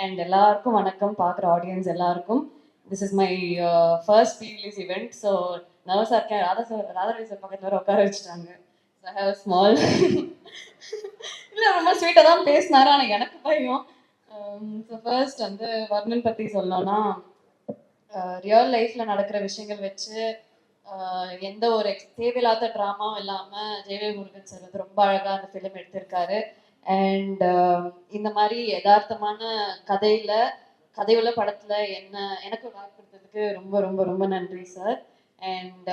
And எல்லாருக்கும் வணக்கம், பார்க்குற ஆடியன்ஸ் எல்லாருக்கும். This is my first pre-release event. So நர்வஸாக இருக்கேன். ராதாரவி சார் பக்கத்தில் வர உட்கார வச்சுட்டாங்க. ஸோ ஐ ஹேவ் ஸ்மால் இல்லை, ரொம்ப ஸ்வீட்டாக தான் பேசினாரு, ஆனால் எனக்கு பயம். ஸோ ஃபர்ஸ்ட் வந்து வர்ணன் பற்றி சொல்லணும்னா, ரியல் லைஃப்பில் நடக்கிற விஷயங்கள் வச்சு எந்த ஒரு தேவையில்லாத ட்ராமாவும் இல்லாமல் ஜெயவே முருகன் சார் வந்து ரொம்ப அழகாக அந்த ஃபிலிம் எடுத்திருக்காரு. அண்ட் இந்த மாதிரி யதார்த்தமான கதையுள்ள படத்துல எனக்கு வாய்ப்பு கொடுத்ததுக்கு ரொம்ப ரொம்ப ரொம்ப நன்றி சார். அண்ட்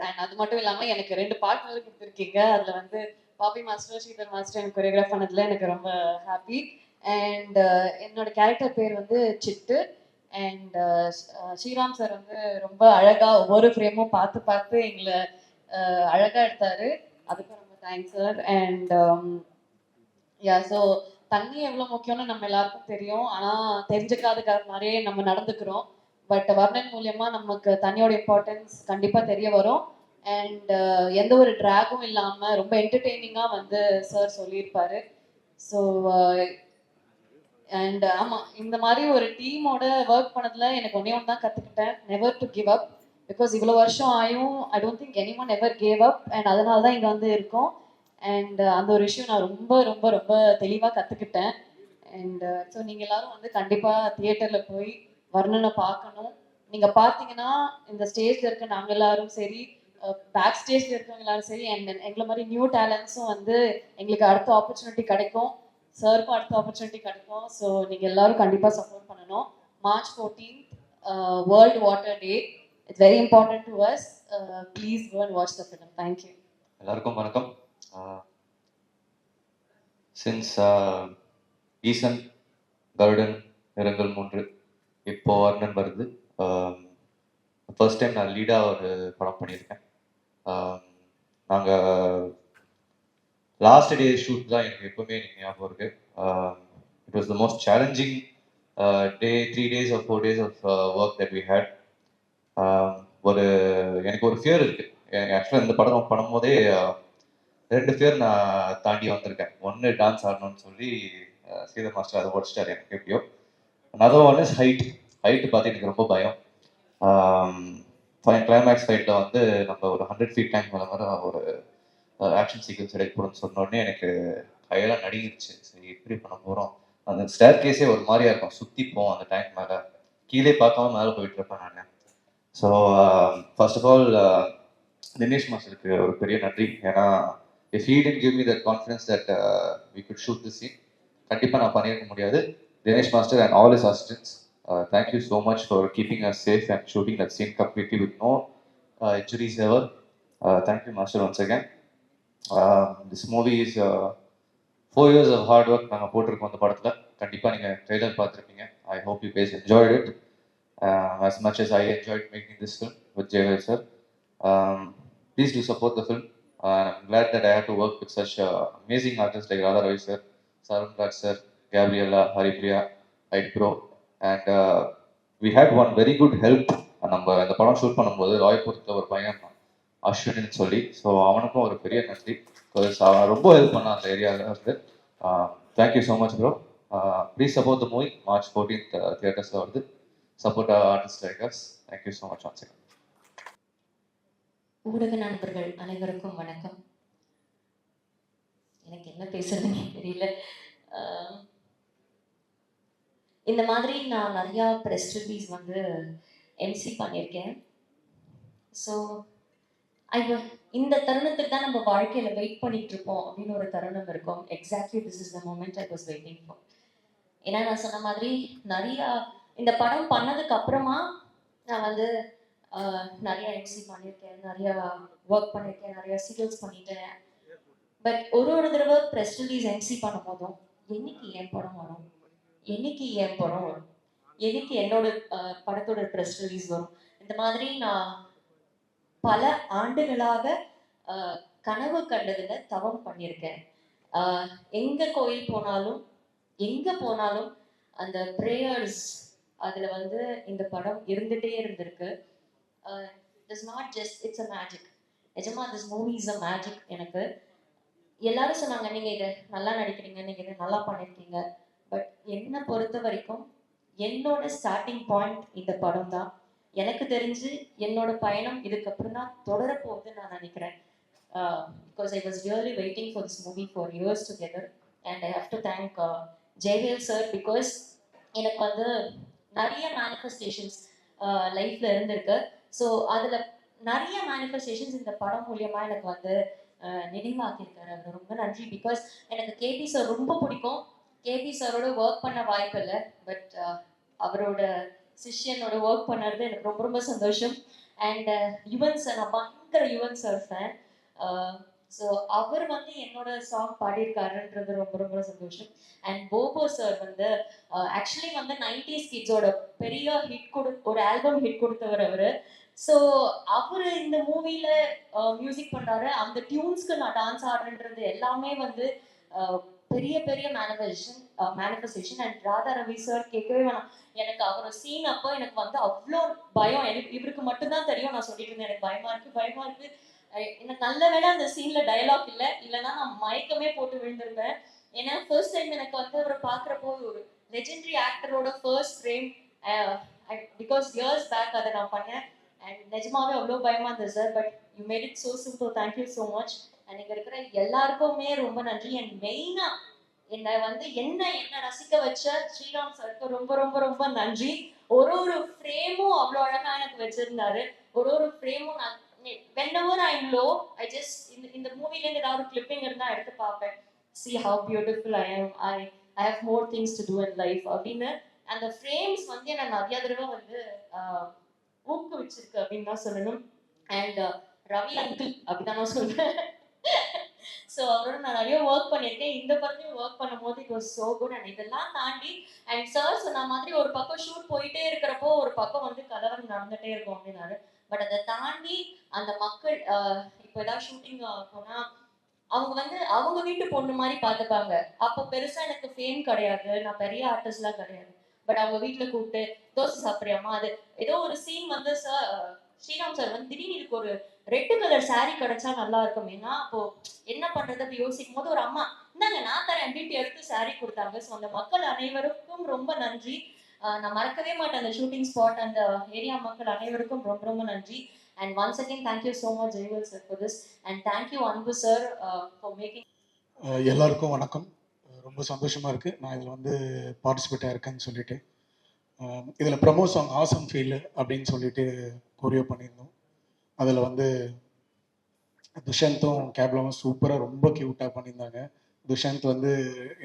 அண்ட் அது மட்டும் இல்லாம எனக்கு 2 பார்ட்னர் கொடுத்துருக்கீங்க. அதுல வந்து பாப்பி மாஸ்டர், ஸ்ரீதர் மாஸ்டர் எனக்கு கொரியோகிராஃப் பண்ணதுல எனக்கு ரொம்ப ஹாப்பி. அண்ட் என்னோட கேரக்டர் பேர் வந்து சிட்டு. அண்ட் ஸ்ரீராம் சார் வந்து ரொம்ப அழகா ஒவ்வொரு ஃப்ரேமும் பார்த்து பார்த்து எங்களை அழகா எடுத்தாரு. அதுக்கு ரொம்ப thanks sir. And yeah, so தண்ணி எவ்வளோ முக்கியம்னு நம்ம எல்லாருக்கும் தெரியும், ஆனால் தெரிஞ்சுக்காத மாதிரியே நம்ம நடந்துக்கிறோம். பட் வர்ணன் மூலியமா நமக்கு தண்ணியோட இம்பார்ட்டன்ஸ் கண்டிப்பாக தெரிய வரும். அண்ட் எந்த ஒரு ட்ராகும் இல்லாமல் ரொம்ப என்டர்டெய்னிங்காக வந்து சார் சொல்லியிருப்பாரு. ஸோ அண்ட் ஆமாம், இந்த மாதிரி ஒரு டீமோட ஒர்க் பண்ணதில் எனக்கு ஒன்றே ஒன்று தான் கற்றுக்கிட்டேன், never to give up. Because இவ்வளோ வருஷம் ஆயும் I don't think any one ever gave up. And அதனால தான் இங்கே வந்து இருக்கோம். அண்ட் அந்த ஒரு விஷயம் நான் ரொம்ப ரொம்ப ரொம்ப தெளிவாக கற்றுக்கிட்டேன். அண்ட் ஸோ நீங்கள் எல்லாரும் வந்து கண்டிப்பாக தியேட்டரில் போய் வர்ணனை பார்க்கணும். நீங்கள் பார்த்தீங்கன்னா இந்த ஸ்டேஜில் இருக்க நாங்கள் எல்லாரும் சரி, பேக் ஸ்டேஜில் இருக்கவங்க எல்லாரும் சரி, அண்ட் எங்களை மாதிரி நியூ டேலண்ட்ஸும் வந்து எங்களுக்கு அடுத்த ஆப்பர்ச்சுனிட்டி கிடைக்கும், சாருக்கும் அடுத்த ஆப்பர்ச்சுனிட்டி கிடைக்கும். ஸோ நீங்கள் எல்லாரும் கண்டிப்பாக சப்போர்ட் பண்ணணும். March 14th world water day. It's very important to us. Please go and watch the film. Thank you. எல்லாருக்கும் வணக்கம். சின்ஸ் ஈசன், கருடன், நிறங்கள் 3 இப்போ வர்ணன் வருது. ஃபர்ஸ்ட் டைம் நான் லீடாக ஒரு படம் பண்ணியிருக்கேன். நாங்கள் லாஸ்ட் டே ஷூட் தான் எனக்கு எப்பவுமே எனக்கு ஞாபகம் இருக்கு. It was the most challenging day. 3 days or 4 days of work that we had. எனக்கு ஒரு ஃபியர் இருக்கு. ஆக்சுவலாக இந்த படம் பண்ணும்போதே 2 பேர் நான் தாண்டி வந்திருக்கேன். ஒன்று டான்ஸ் ஆடணும்னு சொல்லி ஸ்ரீதர் மாஸ்டர் அதை உடச்சிட்டாரு எனக்கு எப்படியோ. அதர் ஒன் இஸ் ஹைட் பார்த்து எனக்கு ரொம்ப பயம். கிளைமேக்ஸ் ஃபைட்டில் வந்து நம்ம ஒரு 100 feet டேங்க் மேலே மாதிரி ஒரு ஆக்ஷன் சீக்வன்ஸ் எடுக்கணும்னு சொன்ன உடனே எனக்கு கையெல்லாம் நடுங்கிருச்சு. சரி, எப்படி பண்ண போகிறோம்? அந்த ஸ்டேர் கேஸே ஒரு மாதிரியா இருக்கும், சுற்றிப்போம் அந்த டேங்க் மேலே, கீழே பார்க்காம மேலே போயிட்டு இருப்பேன் நான். So first of all Dinesh மாஸ்டருக்கு ஒரு பெரிய நன்றி. ஏன்னா if he didn't give me that confidence that we could shoot this scene, கண்டிப்பாக நான் பண்ணியிருக்க முடியாது. Dinesh master and all his assistants, thank you so much for keeping us safe and shooting that scene completely with no injuries ever. Thank you master once again. This movie is 4 years of hard work நாங்கள் போட்டிருக்கோம் அந்த படத்தில். கண்டிப்பாக நீங்கள் trailer பார்த்துருப்பீங்க. I hope you guys enjoyed it as much as I enjoyed making this film with Jayvel sir. Please do support the film. I'm glad that I had to work with such amazing artists like Radha sir, Sarun Raj sir, Gabriella, Haripriya, Hyde Bro, and we had one very good help. நம்ம இந்த படம் shoot பண்ணும்போது ராயபுரத்தில் ஒரு பையன் அஸ்வின்னு சொல்லி, so அவனுக்கும் ஒரு பெரிய நன்றி. அவன் ரொம்ப ஹெல்ப் பண்ணான் அந்த ஏரியாவில் இருந்து. Thank you so much bro. Please support the movie. March 14th தியேட்டர்ஸில் வருது. Support artist like us. Thank you so much once again. ஊடக நண்பர்கள் அனைவருக்கும் வணக்கம். எனக்கு என்ன பேசுறதுன்னு தெரியல. இந்த மாதிரி நான் நிறையா ப்ரெஸ் ரிலீஸ் வந்து எம்சி பண்ணியிருக்கேன். ஸோ இந்த தருணத்துக்கு தான் நம்ம வாழ்க்கையில் வெயிட் பண்ணிட்டு இருப்போம் அப்படின்னு ஒரு தருணம் இருக்கும். Exactly this is the moment I was waiting for. ஏன்னா நான் சொன்ன மாதிரி நிறையா இந்த படம் பண்ணதுக்கு அப்புறமா நான் வந்து நிறைய எம்சி பண்ணியிருக்கேன், நிறையா ஒர்க் பண்ணியிருக்கேன், நிறையா சீரியல்ஸ் பண்ணிட்டேன். பட் ஒரு தடவை ப்ரெஸ் ரிலீஸ் எம்சி பண்ணும் போதும் என்னைக்கு என் படம் வரும், என்னைக்கு என் படம் வரும், என்னைக்கு என்னோட படத்தோட ப்ரெஸ் ரிலீஸ் வரும், இந்த மாதிரி நான் பல ஆண்டுகளாக கனவு கண்டதில் தவம் பண்ணியிருக்கேன். எங்கே கோயில் போனாலும் எங்கே போனாலும் அந்த ப்ரேயர்ஸ் அதில் வந்து இந்த படம் இருந்துகிட்டே இருந்திருக்கு. It's not just, it's a magic. நிஜமா this movie is a magic. எனக்கு எல்லாரும் சொன்னாங்க, நீங்கள் இதை நல்லா நடிக்கிறீங்க, நீங்கள் இதை நல்லா பண்ணியிருக்கீங்க, என்னை பொறுத்த வரைக்கும் என்னோட ஸ்டார்டிங் பாயிண்ட் இந்த படம் தான். எனக்கு தெரிஞ்சு என்னோட பயணம் இதுக்கப்புறம் தான் தொடர போகுதுன்னு நான் நினைக்கிறேன். Because I was really waiting for this movie for years together, and I have to thank Jayvel sir because எனக்கு வந்து நிறைய மேனிஃபெஸ்டேஷன்ஸ் லைஃப்ல இருந்திருக்கு. ஸோ அதில் நிறைய மேனிஃபெஸ்டேஷன்ஸ் இந்த படம் மூலியமாக எனக்கு வந்து நினைவாக்கியிருக்காரு. அவர் ரொம்ப நன்றி. பிகாஸ் எனக்கு கேபி சார் ரொம்ப பிடிக்கும். கேபி சாரோட ஒர்க் பண்ண வாய்ப்பு இல்லை, பட் அவரோட சிஷ்யனோட ஒர்க் பண்ணுறது எனக்கு ரொம்ப ரொம்ப சந்தோஷம். அண்ட் யுவன் சார், நான் பயங்கர யுவன் சார் ஃபேன். ஸோ அவர் வந்து என்னோட சாங் பாடியிருக்காருன்றது ரொம்ப ரொம்ப சந்தோஷம். அண்ட் போபோ சார் வந்து ஆக்சுவலி வந்து 90s கிட்ஸோட பெரிய ஹிட் ஒரு ஆல்பம் ஹிட் கொடுத்தவர் அவர். ஸோ அவர் இந்த மூவில மியூசிக் பண்றாரு. அந்த டியூன்ஸ்க்கு நான் டான்ஸ் ஆடுறேன்றது எல்லாமே வந்து பெரிய பெரிய manifestation. And Radha Ravi sir கேட்கவே வேணாம். எனக்கு அவர் சீன் அப்போ எனக்கு வந்து அவ்வளோ பயம். எனக்கு இவருக்கு மட்டும்தான் தெரியும். நான் சொல்லிட்டு இருந்தேன் எனக்கு பயமா இருக்கு. எனக்கு நல்ல வேளை அந்த சீன்ல டயலாக் இல்லைன்னா நான் மயக்கமே போட்டு விழுந்திருப்பேன். ஏன்னா ஃபர்ஸ்ட் டைம் எனக்கு வந்து அவரை பார்க்குறப்போ ஒரு லெஜெண்டரி ஆக்டரோட first frame, because years back அதை நான் பண்ணேன். அண்ட் நிஜமாவே அவ்வளோ பயமா இருந்தது sir. But you made it so simple. Thank you so much. And இங்கே இருக்கிற எல்லாருக்குமே ரொம்ப நன்றி. அண்ட் மெயினாக என்னை வந்து என்ன ரசிக்க வச்ச ஸ்ரீராம் சாருக்கு ரொம்ப ரொம்ப ரொம்ப நன்றி. ஒரு ஃப்ரேமும் அவ்வளோ அழகாக எனக்கு வச்சிருந்தாரு. ஒரு ஃப்ரேமும் நான் whenever I'm low, I just in the movie ல ஏதாவது கிளிப்பிங் இருந்தா எடுத்து பார்ப்பேன். See how beautiful I am. I have more things to do in life அப்படின்னு அந்த ஃப்ரேம்ஸ் வந்து என்ன நிறைய தடவை வந்து ஊக்குவிச்சிருக்கு அப்படின்னு தான் சொல்லணும். அண்ட் ரவி அங்கிள் அப்படிதான் நான் சொல்றேன். ஸோ அவரோட நான் நிறைய ஒர்க் பண்ணியிருக்கேன். இந்த படத்தையும் ஒர்க் பண்ணும்போது it was so good. And இதெல்லாம் தாண்டி அண்ட் சார் சொன்ன மாதிரி ஒரு பக்கம் ஷூட் போயிட்டே இருக்கிறப்போ ஒரு பக்கம் வந்து கலவரம் நடந்துட்டே இருக்கும் அப்படின்னாரு. பட் அதை தாண்டி அந்த மக்கள் இப்போ ஏதாவது ஷூட்டிங் போனா அவங்க வந்து அவங்க வீட்டு பொண்ணு மாதிரி பார்த்துப்பாங்க. அப்போ பெருசா எனக்கு ஃபேம் கிடையாது, நான் பெரிய ஆர்டிஸ்ட்லாம் கிடையாது. பட் அவங்க வீட்டுல கூப்பிட்டு தோசை சாப்பிட்றியாமா, அது ஏதோ ஒரு சீன் வந்து சார் ஸ்ரீராம் சார் வந்து திடீர்னு இதுக்கு ஒரு ரெட் கலர் சாரீ கிடைச்சா நல்லா இருக்கும். ஏன்னா அப்போ என்ன பண்றது அப்படி யோசிக்கும் போது ஒரு அம்மா இந்தாங்க நான் தரேன் அப்படின்ட்டு எடுத்து சாரீ கொடுத்தாங்க. ஸோ அந்த மக்கள் அனைவருக்கும் ரொம்ப நன்றி. நான் மறக்கவே மாட்டேன் அந்த ஷூட்டிங் ஸ்பாட், அந்த ஏரியா மக்கள் அனைவருக்கும் ரொம்ப ரொம்ப நன்றி. And once again, thank you so much, Jayvel sir, for this. And thank you, Anbu sir, for making. எல்லாருக்கும் வணக்கம். ரொம்ப சந்தோஷமா இருக்கு நான் இதில் வந்து பார்ட்டிசிபேட் ஆயிருக்கேன்னு சொல்லிட்டு. இதில் ப்ரமோ சாங் ஆசம் ஃபீல் அப்படின்னு சொல்லிட்டு கொரியோ பண்ணியிருந்தோம். அதில் வந்து துஷந்த்தும் கேப்லாவும் சூப்பராக ரொம்ப க்யூட்டாக பண்ணியிருந்தாங்க. துஷந்த் வந்து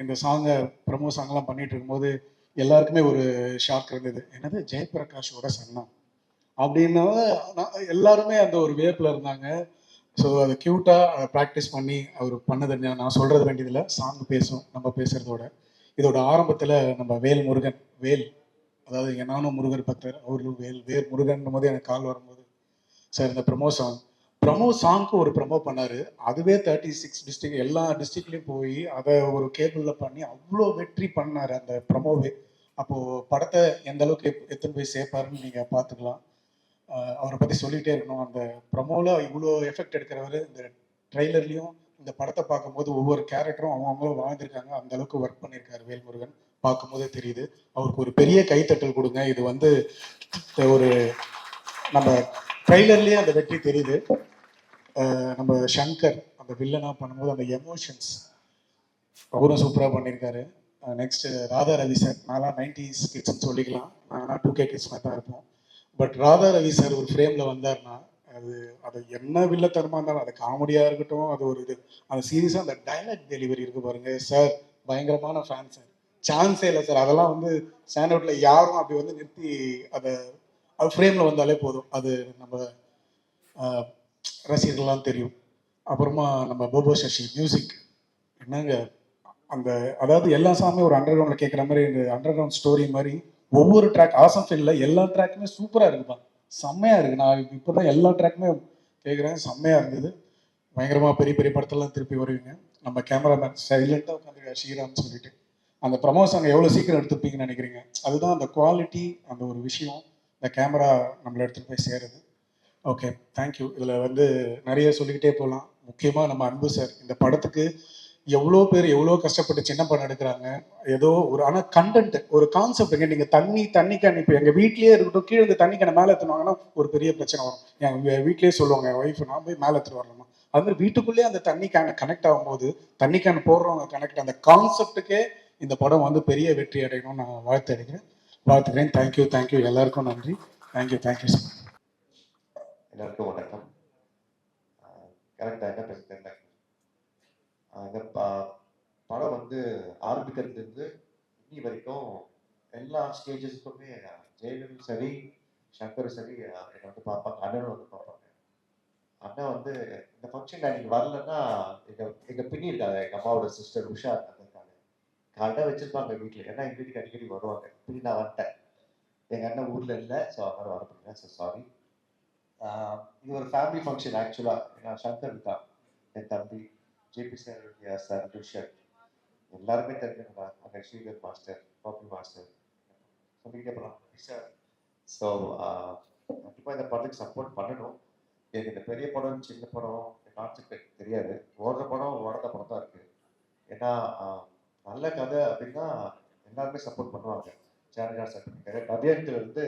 இந்த சாங்கை ப்ரமோ சாங்லாம் பண்ணிட்டு இருக்கும்போது எல்லாருக்குமே ஒரு ஷாக் இருந்தது. என்னது ஜெயபிரகாஷோட சன்னம் அப்படின்னா எல்லாருமே அந்த ஒரு வேப்பில் இருந்தாங்க. ஸோ அதை க்யூட்டாக அதை ப்ராக்டிஸ் பண்ணி அவர் பண்ணது நான் சொல்கிறது வேண்டியதில்லை. சாங் பேசும் நம்ம பேசுகிறதோட. இதோட ஆரம்பத்தில் நம்ம வேல் அதாவது நானும் முருகர் பக்தர், அவர்களும் வேல் முருகன் போது எனக்கு கால் வரும்போது சார் இந்த ப்ரமோ சாங்க்கு ஒரு ப்ரமோ பண்ணார். அதுவே 36 டிஸ்ட்ரிக்ட் எல்லா டிஸ்ட்ரிக்ட்லேயும் போய் அதை ஒரு கேபிளில் பண்ணி அவ்வளோ வெற்றி பண்ணார் அந்த ப்ரமோவே. அப்போது படத்தை எந்த அளவுக்கு எத்தனை போய் சேர்ப்பாருன்னு நீங்கள் பார்த்துக்கலாம். அவரை பற்றி சொல்லிகிட்டே இருக்கணும். அந்த ப்ரமோவில் இவ்வளோ எஃபெக்ட் எடுக்கிறவர் இந்த ட்ரெய்லர்லேயும் இந்த படத்தை பார்க்கும்போது ஒவ்வொரு கேரக்டரும் அவங்களும் வாழ்ந்திருக்காங்க. அந்த அளவுக்கு ஒர்க் பண்ணியிருக்காரு வேல்முருகன். பார்க்கும்போதே தெரியுது. அவருக்கு ஒரு பெரிய கைத்தட்டல் கொடுங்க. இது வந்து ஒரு நம்ம ட்ரெய்லர்லேயே அந்த வெற்றி தெரியுது. நம்ம சங்கர் அந்த வில்லனாக பண்ணும்போது அந்த எமோஷன்ஸ் அவரும் சூப்பராக பண்ணியிருக்காரு. Next Radha Ravi sir. நான்லாம் 90s கிட்ஸ்ன்னு சொல்லிக்கலாம், நான்லாம் 2K கிட்ஸ் மாதிரி தான் இருப்போம். பட் ராதா ரவி சார் ஒரு ஃப்ரேமில் வந்தார்னா அது என்ன வில்லத்தனமாக இருந்தாலும், அது காமெடியாக இருக்கட்டும், அது ஒரு இது அந்த சீரியஸாக அந்த டைலாக் டெலிவரி இருக்கு பாருங்க சார், பயங்கரமான ஃபேன் சார். சான்ஸே இல்லை சார். அதெல்லாம் வந்து ஸ்டாண்ட் அவுட்டில் யாரும் அப்படி வந்து நிறுத்தி அது ஃப்ரேமில் வந்தாலே போதும். அது நம்ம ரசிகர்கள்லாம் தெரியும். அப்புறமா நம்ம போபோ சசி மியூசிக் என்னங்க அந்த அதாவது எல்லா சாமே ஒரு அண்டர் கிரவுண்டில் கேட்குற மாதிரி இந்த அண்டர் கிரவுண்ட் ஸ்டோரி மாதிரி ஒவ்வொரு ட்ராக் ஆசம் ஃபீல்டில் எல்லா ட்ராக்குமே சூப்பராக இருக்குப்பா, செம்மையாக இருக்குது. நான் இப்போ தான் எல்லா ட்ராக்குமே கேட்குறேன், செம்மையாக இருந்தது. பயங்கரமாக பெரிய பெரிய படத்தெல்லாம் திருப்பி வருவீங்க. நம்ம கேமராமேன் சைலண்ட்டாக உட்காந்துருக்காரு ஸ்ரீராம் சொல்லிட்டு. அந்த ப்ரமோஷன் எவ்வளோ சீக்கிரம் எடுத்துப்பீங்கன்னு நினைக்கிறீங்க? அதுதான் அந்த குவாலிட்டி, அந்த ஒரு விஷயம் இந்த கேமரா நம்மளை எடுத்துகிட்டு போய் சேருது. Okay, thank you. இதில் வந்து நிறைய சொல்லிக்கிட்டே போகலாம். முக்கியமாக நம்ம அன்பு சார் இந்த படத்துக்கு எவ்வளோ பேர் எவ்வளோ கஷ்டப்பட்டு சின்ன படம் எடுக்கிறாங்க. ஏதோ ஒரு ஆனால் கண்டென்ட் ஒரு கான்செப்ட்டுங்க. நீங்கள் தண்ணி கேன் இப்போ எங்கள் வீட்லேயே இருக்கட்டும், கீழே இந்த தண்ணி கேனை மேலே எடுத்துனாங்கன்னா ஒரு பெரிய பிரச்சனை வரும். எங்கள் வீட்லேயே சொல்லுவாங்க என் ஒய்ஃப், நான் போய் மேலே எடுத்துட்டு வரலாமா. அது மாதிரி வீட்டுக்குள்ளேயே அந்த தண்ணி கேனை கனெக்ட் ஆகும்போது, தண்ணி கேன் போடுறவங்க கனெக்ட், அந்த கான்செப்ட்டுக்கே இந்த படம் வந்து பெரிய வெற்றி அடையணும்னு நான் வாழ்த்துக்கிறேன். தேங்க்யூ எல்லாருக்கும் நன்றி. Thank you sir. எல்லாருக்கும் வணக்கம். கரெக்டாக என்ன பேசுகிறேன். இந்த படம் வந்து ஆரம்பிக்கிறதுலேருந்து இன்னி வரைக்கும் எல்லா ஸ்டேஜஸ்க்குமே ஜெயலலிதா சரி, சங்கர் சரி என்னை வந்து பார்ப்பாங்க, அண்ணனும் வந்து பார்ப்பாங்க. அண்ணன் வந்து இந்த ஃபங்க்ஷன் அன்னைக்கு வரலன்னா எங்கள் பின்னி இருக்காங்க, எங்கள் அம்மாவோட சிஸ்டர் உஷா இருக்காங்க, கடை வச்சிருப்பாங்க வீட்டில். ஏன்னா எங்கள் வீட்டுக்கு அடிக்கடி வருவாங்க. இப்படி நான் வந்துட்டேன், எங்கள் அண்ணன் ஊரில் இல்லை, ஸோ அதனால் வர முடியல, ஸோ சாரி. இது ஒரு ஃபேமிலி ஃபங்க்ஷன் ஆக்சுவலாக. நான் சங்கர் இருக்கா, என் தம்பி, ஜேபி சார், சார் துஷர், எல்லாருமே தெரிஞ்சுங்களா, அங்கே ஸ்ரீகர் மாஸ்டர், பாப்பி மாஸ்டர், சொல்லிக்கிட்டே போகலாம் சார். ஸோ கண்டிப்பாக இந்த படத்துக்கு சப்போர்ட் பண்ணணும். எனக்கு இந்த பெரிய படம் சின்ன படம் கான்செப்ட் தெரியாது. ஓடுற படம் ஓடாத படம் தான் இருக்குது. ஏன்னா நல்ல கதை அப்படின்னா எல்லாருமே சப்போர்ட் பண்ணுவாங்க. ஜானகா சார் கவியத்தில் வந்து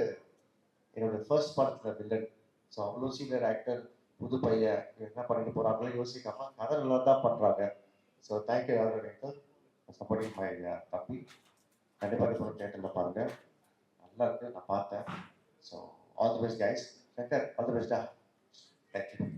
என்னோட ஃபர்ஸ்ட் படத்தில் வில்லன். ஸோ அவ்வளோ சீனியர் ஆக்டர், புது பையன் என்ன பண்ணிட்டு போகிறாங்களோ யோசிக்காம கதை நல்லா தான் பண்ணுறாங்க. ஸோ தேங்க்யூ யாரும் சப்போர்ட்டிங் மை தம்பி. கண்டிப்பாக இப்போ தேட்டரில் பாருங்கள், நல்லா இருக்கு, நான் பார்த்தேன். So all the best guys. All the பெஸ்டா. தேங்க்யூ.